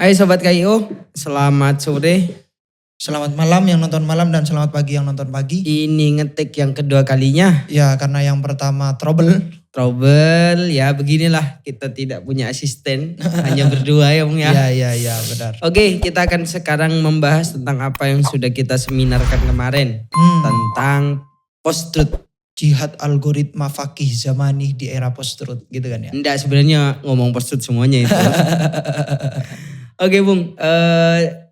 Hai Sobat KIO, selamat sore. Selamat malam yang nonton malam dan selamat pagi yang nonton pagi. Ini ngetik yang kedua kalinya. Ya karena yang pertama trouble. Ya beginilah kita tidak punya asisten, hanya berdua ya Bung ya. Iya benar. Oke, kita akan sekarang membahas tentang apa yang sudah kita seminarkan kemarin. Tentang post-truth. Jihad algoritma fakih zamani di era post-truth gitu kan ya. Enggak, sebenarnya ngomong post-truth semuanya itu. Oke Bung,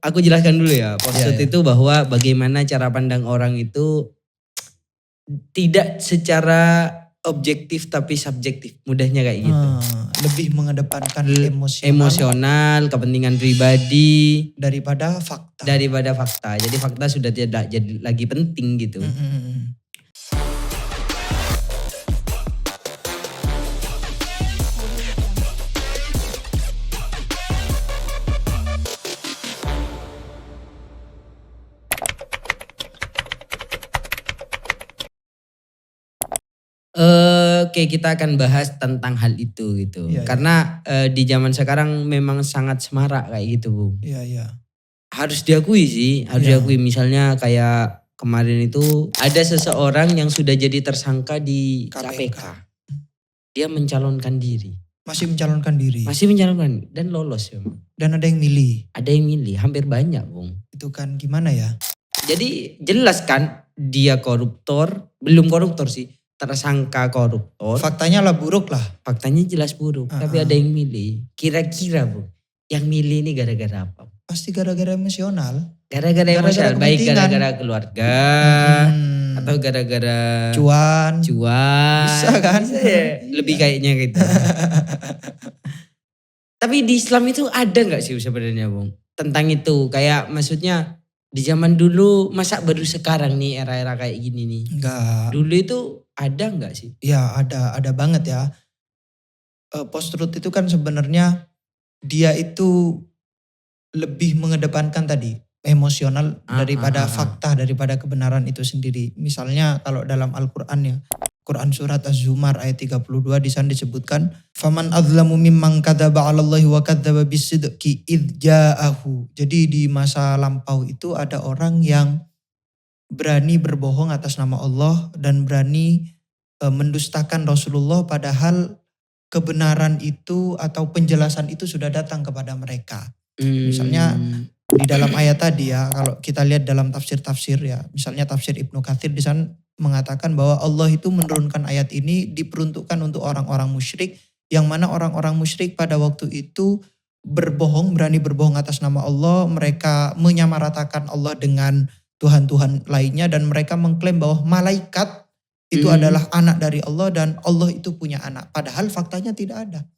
aku jelaskan dulu ya. Post-truth itu bahwa bagaimana cara pandang orang itu tidak secara objektif tapi subjektif. Mudahnya kayak gitu. Lebih mengedepankan emosional, kepentingan pribadi daripada fakta. Jadi fakta sudah tidak jadi lagi penting gitu. Oke, kita akan bahas tentang hal itu gitu. Karena di zaman sekarang memang sangat semarak kayak gitu, Bu. Iya. Harus diakui sih, diakui. Misalnya kayak kemarin itu ada seseorang yang sudah jadi tersangka di KPK. Dia mencalonkan diri. Masih mencalonkan diri. Dan lolos ya. Dan ada yang milih. Hampir banyak, Bung. Itu kan gimana ya? Jadi jelas kan dia koruptor, belum koruptor sih. Tersangka koruptor. Faktanya lah buruk lah. Faktanya jelas buruk. Tapi ada yang milih. Kira-kira Bu, yang milih ini gara-gara apa? Pasti gara-gara emosional. Gara-gara emosional. Baik gara-gara keluarga. Atau gara-gara cuan. Bisa kan? Bisa ya. Lebih kayaknya gitu. Tapi di Islam itu ada gak sih sebenarnya Bung? Tentang itu. Kayak maksudnya di zaman dulu masa baru sekarang nih era-era kayak gini nih? Enggak. Dulu itu ada nggak sih? Ya ada banget ya. Post-truth itu kan sebenarnya dia itu lebih mengedepankan tadi emosional daripada fakta, daripada kebenaran itu sendiri. Misalnya kalau dalam Al-Quran ya, Quran surat Az-Zumar ayat 32 di sana disebutkan, "Faman adzlamu mimman kadzaba 'alallahi wa kadzdzaba bisidqi idz ja'ahu." Jadi di masa lampau itu ada orang yang berani berbohong atas nama Allah dan berani mendustakan Rasulullah padahal kebenaran itu atau penjelasan itu sudah datang kepada mereka. Misalnya di dalam ayat tadi ya, kalau kita lihat dalam tafsir-tafsir ya, misalnya tafsir Ibnu Katsir di sana mengatakan bahwa Allah itu menurunkan ayat ini diperuntukkan untuk orang-orang musyrik, yang mana orang-orang musyrik pada waktu itu berani berbohong atas nama Allah, mereka menyamaratakan Allah dengan Tuhan-Tuhan lainnya dan mereka mengklaim bahwa malaikat itu adalah anak dari Allah dan Allah itu punya anak. Padahal faktanya tidak ada.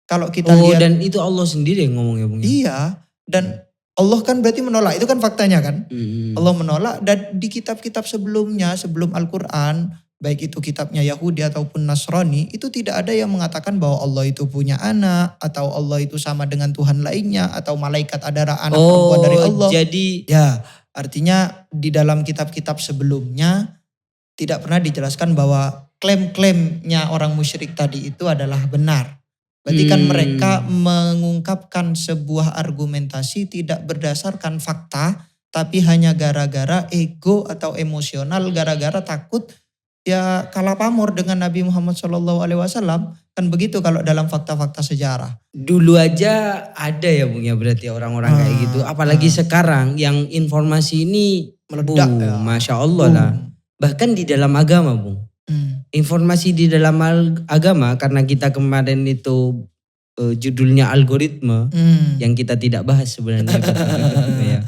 Kalau kita lihat. Dan itu Allah sendiri yang ngomong ya Bung? Iya. Dan Allah kan berarti menolak. Itu kan faktanya kan. Allah menolak dan di kitab-kitab sebelumnya, sebelum Al-Quran, baik itu kitabnya Yahudi ataupun Nasrani, itu tidak ada yang mengatakan bahwa Allah itu punya anak, atau Allah itu sama dengan Tuhan lainnya, atau malaikat adalah anak perempuan dari Allah. Jadi. Ya, artinya di dalam kitab-kitab sebelumnya tidak pernah dijelaskan bahwa klaim-klaimnya orang musyrik tadi itu adalah benar. Berarti kan mereka mengungkapkan sebuah argumentasi tidak berdasarkan fakta, tapi hanya gara-gara ego atau emosional, gara-gara takut ya kalah pamor dengan Nabi Muhammad SAW. Kan begitu kalau dalam fakta-fakta sejarah. Dulu aja ada ya Bung ya berarti orang-orang kayak gitu. Apalagi sekarang yang informasi ini meledak ya. Masya Allah lah. Bahkan di dalam agama Bung. Informasi di dalam agama karena kita kemarin itu judulnya algoritma yang kita tidak bahas sebenarnya. Ya.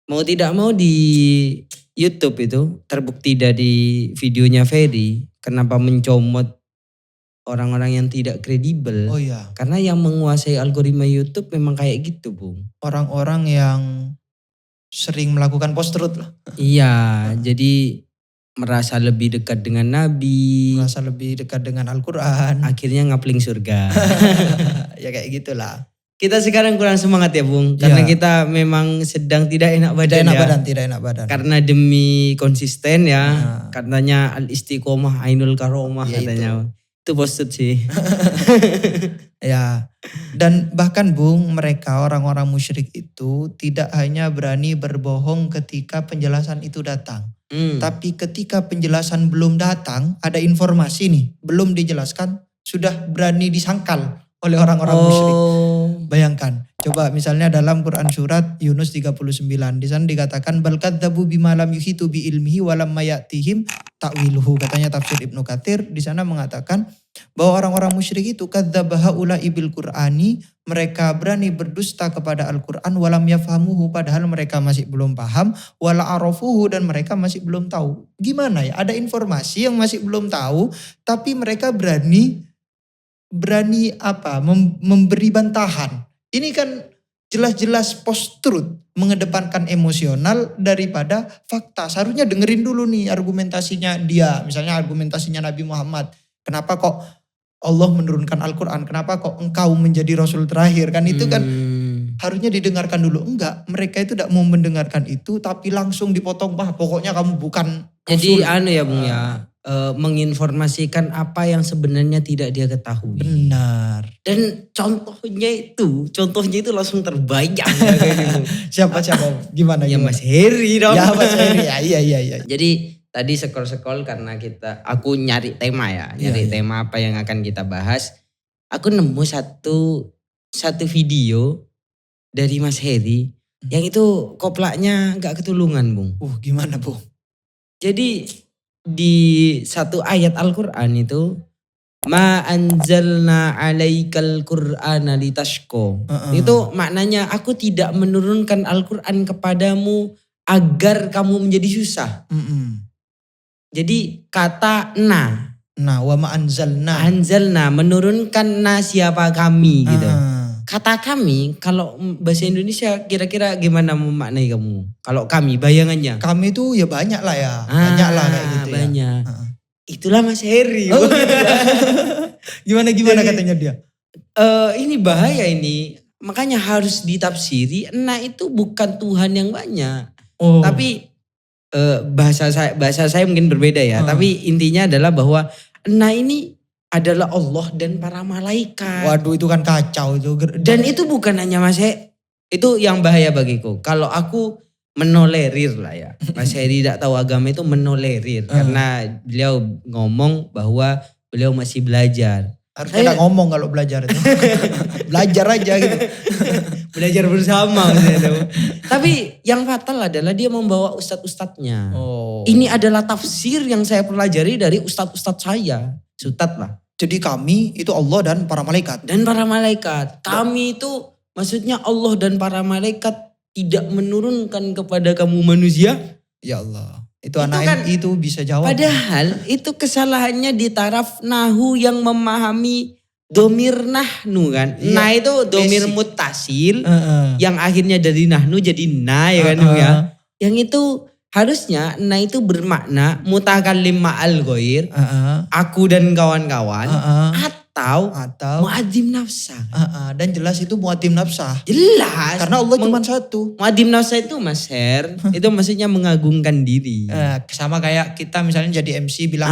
Mau tidak mau di YouTube itu terbukti dari videonya Ferry kenapa mencomot orang-orang yang tidak kredibel. Oh iya. Karena yang menguasai algoritma YouTube memang kayak gitu Bung. Orang-orang yang sering melakukan post-truth lah. Iya, jadi merasa lebih dekat dengan Nabi. Merasa lebih dekat dengan Al-Quran. Akhirnya ngapling surga. Ya kayak gitulah. Kita sekarang kurang semangat ya Bung. Karena kita memang sedang tidak enak badan Tidak enak badan. Karena demi konsisten ya. Katanya al-istiqomah ainul karomah katanya. Itu post-it sih. Ya, dan bahkan Bung, mereka orang-orang musyrik itu tidak hanya berani berbohong ketika penjelasan itu datang. Tapi ketika penjelasan belum datang, ada informasi nih, belum dijelaskan, sudah berani disangkal oleh orang-orang musyrik. Bayangkan, coba misalnya dalam Quran surat Yunus 39, di sana dikatakan bal kadzabu bima lam yuhitu bi ilmihi wa lam ya'tihim ta'wiluhu, katanya tafsir Ibnu Katsir di sana mengatakan bahwa orang-orang musyrik itu kadzabaha ula'i bil Qur'ani, mereka berani berdusta kepada Al-Qur'an walam yafhamuhu, padahal mereka masih belum paham, wala arafuhu, dan mereka masih belum tahu. Gimana ya? Ada informasi yang masih belum tahu tapi mereka berani memberi bantahan. Ini kan jelas-jelas post-truth, mengedepankan emosional daripada fakta. Seharusnya dengerin dulu nih argumentasinya dia, misalnya argumentasinya Nabi Muhammad. Kenapa kok Allah menurunkan Al-Quran? Kenapa kok engkau menjadi Rasul terakhir? Kan itu kan harusnya didengarkan dulu. Enggak, mereka itu tidak mau mendengarkan itu tapi langsung dipotong. Wah, pokoknya kamu bukan Rasul. Jadi ya Bung ya, menginformasikan apa yang sebenarnya tidak dia ketahui. Benar. Dan contohnya itu langsung terbayang. Ya, kayak gitu. Siapa? Gimana? Ya Mas Heri dong. Ya Mas Heri, iya. Jadi tadi scroll karena aku nyari tema ya. Tema apa yang akan kita bahas. Aku nemu satu video dari Mas Heri. Yang itu koplaknya gak ketulungan Bung. Gimana Bung? Jadi di satu ayat Al-Quran itu ma anzalna alaikal qur'ana litashqa. Itu maknanya aku tidak menurunkan Al-Quran kepadamu agar kamu menjadi susah. Jadi kata wa ma anzalna menurunkan siapa kami gitu. Kata kami kalau bahasa Indonesia kira-kira gimana memaknai kamu? Kalau kami bayangannya. Kami itu ya banyak lah ya. Banyak lah kayak gitu banyak. ya. Itulah Mas Heri. Gimana katanya dia? Ini bahaya ini. Makanya harus ditafsiri. Itu bukan Tuhan yang banyak. Tapi bahasa saya mungkin berbeda ya. Tapi intinya adalah bahwa ini adalah Allah dan para malaikat. Waduh, itu kan kacau itu. Dan itu bukan hanya Mas Heri. Itu yang bahaya bagiku. Kalau aku menolerir lah ya. Mas Heri tidak tahu agama itu menolerir. Karena beliau ngomong bahwa beliau masih belajar. Harusnya gak ngomong kalau belajar itu. Belajar aja gitu. Belajar bersama. Tapi yang fatal adalah dia membawa ustadz-ustadznya. Ini adalah tafsir yang saya pelajari dari ustadz-ustadz saya. Ustadz lah. Jadi kami itu Allah dan para malaikat. Dan para malaikat. Kami itu maksudnya Allah dan para malaikat tidak menurunkan kepada kamu manusia. Ya Allah. Itu anak kan, itu bisa jawab. Padahal itu kesalahannya di taraf nahu yang memahami domir nahnu kan. Iya, nah itu domir mutasil yang akhirnya dari nahnu jadi na ya kan ya. Yang itu harusnya itu bermakna mutakallim ma'al ghair, aku dan kawan-kawan atau mu'adzim nafsah. Dan jelas itu mu'adzim nafsah. Jelas. Karena Allah cuma satu. Mu'adzim nafsah itu Mas Her, itu maksudnya mengagungkan diri. Sama kayak kita misalnya jadi MC bilang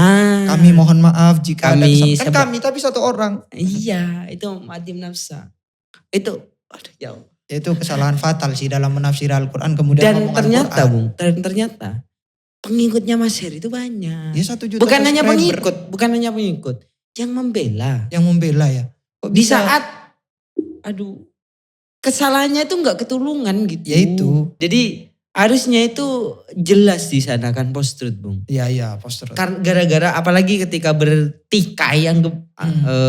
kami mohon maaf jika kami ada kami tapi satu orang. Iya, itu mu'adzim nafsah. Itu ya Allah. Itu kesalahan fatal sih dalam menafsir Al-Quran kemudian ngomong Al-Quran. Dan ternyata pengikutnya Mas Heri itu banyak. Ya 1 juta bukan hanya pengikut, yang membela. Yang membela ya. Kok di saat kesalahannya itu gak ketulungan gitu. Ya itu. Jadi harusnya itu jelas di sana kan post-truth Bung. Iya post-truth. Gara-gara apalagi ketika bertikai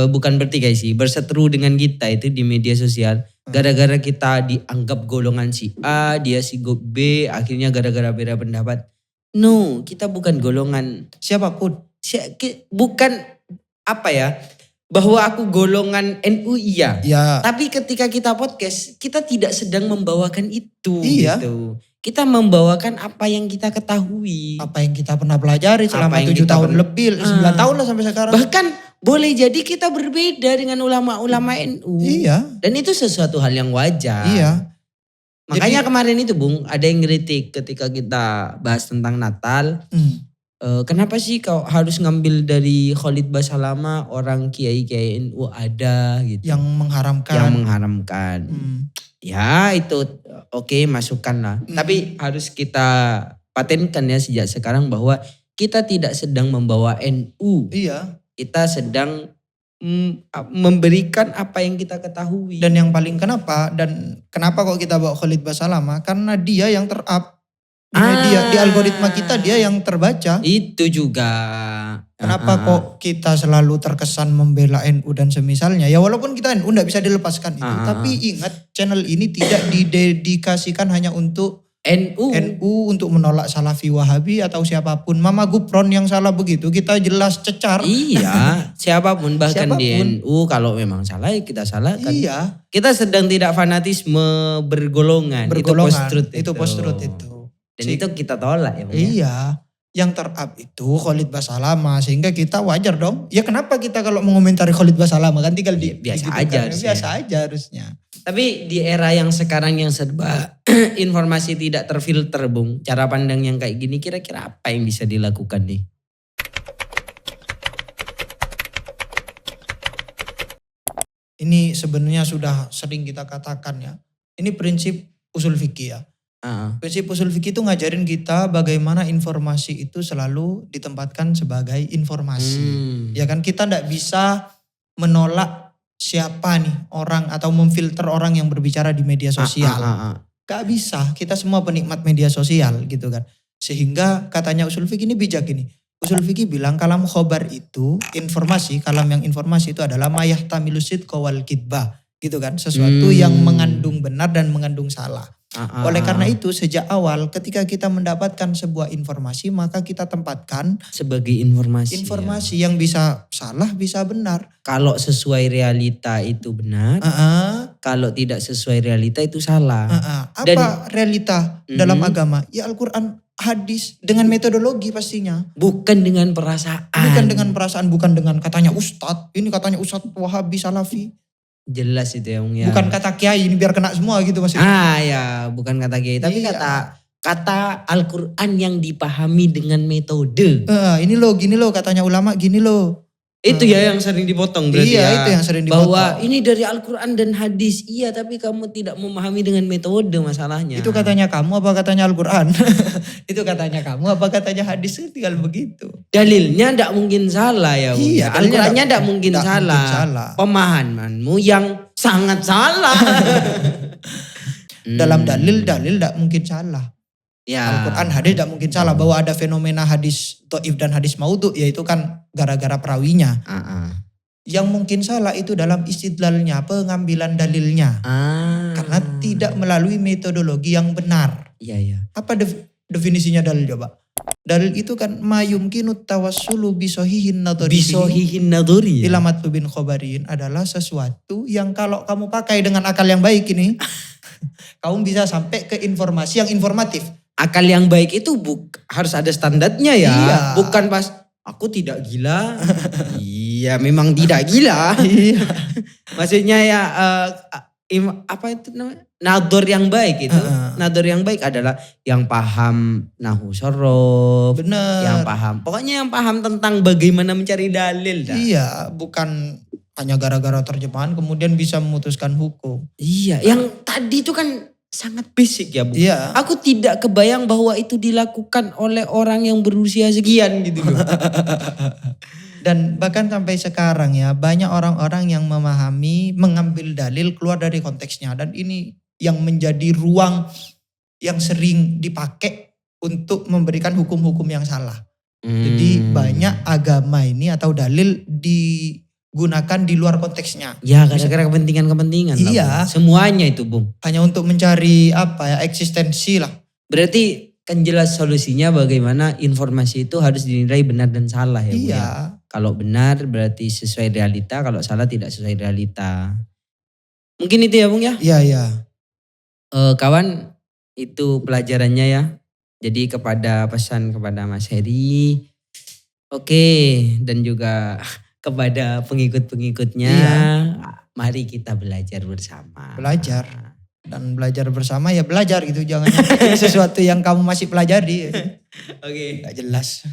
bukan bertikai sih, berseteru dengan kita itu di media sosial. Gara-gara kita dianggap golongan si A, dia si B, akhirnya gara-gara beda pendapat. No, kita bukan golongan siapapun. Bukan bahwa aku golongan NU iya. Tapi ketika kita podcast, kita tidak sedang membawakan itu. Iya. Gitu. Kita membawakan apa yang kita ketahui. Apa yang kita pernah pelajari selama 7 tahun lebih, 9 tahun lah sampai sekarang. Bahkan boleh jadi kita berbeda dengan ulama-ulama NU. Iya. Dan itu sesuatu hal yang wajar. Iya. Makanya kemarin itu Bung, ada yang ngeritik ketika kita bahas tentang Natal. kenapa sih kau harus ngambil dari Khalid Basalamah, orang kiai-kiai NU ada gitu. Yang mengharamkan. Yang mengharamkan. Ya itu oke, masukkan lah. Tapi harus kita patenkan ya sejak sekarang bahwa kita tidak sedang membawa NU. Iya. Kita sedang memberikan apa yang kita ketahui. Dan yang paling kenapa kok kita bawa Khalid Basalamah? Karena dia yang ter-up di media, di algoritma kita dia yang terbaca. Itu juga. Kenapa kok kita selalu terkesan membela NU dan semisalnya? Ya walaupun kita NU enggak bisa dilepaskan itu. Tapi ingat, channel ini tidak didedikasikan hanya untuk NU untuk menolak Salafi Wahabi atau siapapun. Mama Gupron yang salah begitu kita jelas cecar. Iya, siapapun bahkan di NU kalau memang salah ya kita salahkan. Iya. Kita sedang tidak fanatisme bergolongan. Itu post-truth itu. Post-truth itu. Dan itu kita tolak ya Bang. Iya. Yang ter-up itu Khalid Basalamah, sehingga kita wajar dong. Ya kenapa kita kalau mengomentari Khalid Basalamah kan tinggal biasa aja. Biasa aja harusnya. Tapi di era yang sekarang yang serba informasi tidak terfilter Bung, cara pandang yang kayak gini kira-kira apa yang bisa dilakukan nih? Ini sebenarnya sudah sering kita katakan ya. Ini prinsip usul fikih ya. Prinsip usul fikih itu ngajarin kita bagaimana informasi itu selalu ditempatkan sebagai informasi. Ya kan, kita ndak bisa menolak siapa nih orang atau memfilter orang yang berbicara di media sosial. Gak bisa, kita semua penikmat media sosial gitu kan. Sehingga katanya usul fikih ini bijak ini. Usul fikih bilang kalam khobar itu informasi, kalam yang informasi itu adalah mayah tamilusid kawal kidbah. Gitu kan, sesuatu yang mengandung benar dan mengandung salah. Oleh karena itu sejak awal ketika kita mendapatkan sebuah informasi maka kita tempatkan sebagai informasi. Informasi yang bisa salah bisa benar. Kalau sesuai realita itu benar, kalau tidak sesuai realita itu salah. Apa realita dalam agama? Ya Al-Quran, hadis dengan metodologi pastinya. Bukan dengan perasaan. Bukan dengan perasaan, bukan dengan katanya Ustadz. Ini katanya Ustadz Wahabi Salafi. Jelas itu ya. Bukan kata kiai ini biar kena semua gitu maksudnya. Ya bukan kata kiai tapi kata Al-Quran yang dipahami dengan metode. Ini loh gini loh katanya ulama gini loh. Itu ya yang sering dipotong berarti ya. Itu yang sering dipotong. Bahwa ini dari Al-Quran dan hadis. Iya tapi kamu tidak memahami dengan metode masalahnya. Itu katanya kamu apa katanya Al-Quran? Itu katanya kamu apa katanya hadis? Tinggal begitu. Dalilnya tidak mungkin salah ya. Iya, Al-Qurannya tidak mungkin salah. Pemahamanmu yang sangat salah. Dalam dalil tidak mungkin salah. Ya. Al-Quran hadis tidak mungkin salah. Bahwa ada fenomena hadis dhaif dan hadis maudhu ya itu kan gara-gara perawinya. Yang mungkin salah itu dalam istidlalnya, pengambilan dalilnya. Karena tidak melalui metodologi yang benar. Iya. Apa definisinya dalil coba? Dalil itu kan mayumkinu tawassulu bisohihin nadhari. Bisohihin nadhari. Ila matlubin khobarin adalah sesuatu yang kalau kamu pakai dengan akal yang baik ini, kamu bisa sampai ke informasi yang informatif. Akal yang baik itu harus ada standarnya ya. Iya. Bukan pas aku tidak gila. Iya memang tidak gila. Iya. Maksudnya ya apa itu namanya? Nador yang baik itu. Nador yang baik adalah yang paham nahu sorof. Bener. Yang paham. Pokoknya yang paham tentang bagaimana mencari dalil. Iya, bukan hanya gara-gara terjemahan kemudian bisa memutuskan hukum. Iya, yang tadi itu kan sangat basic ya Bu. Iya. Aku tidak kebayang bahwa itu dilakukan oleh orang yang berusia sekian gitu loh. Dan bahkan sampai sekarang ya banyak orang-orang yang memahami mengambil dalil keluar dari konteksnya. Dan ini yang menjadi ruang yang sering dipakai untuk memberikan hukum-hukum yang salah. Jadi banyak agama ini atau dalil digunakan di luar konteksnya. Ya gara-gara kepentingan-kepentingan. Iya. Semuanya itu Bung. Hanya untuk mencari eksistensi lah. Berarti kan jelas solusinya bagaimana informasi itu harus dinilai benar dan salah ya Bu. Iya. Ya? Kalau benar berarti sesuai realita, kalau salah tidak sesuai realita. Mungkin itu ya Bung ya? Iya. Kawan itu pelajarannya ya. Jadi pesan kepada Mas Heri. Dan juga kepada pengikut-pengikutnya. Iya. Mari kita belajar bersama. Belajar. Dan belajar bersama ya belajar gitu. Jangan sesuatu yang kamu masih pelajari. Oke. Gak jelas.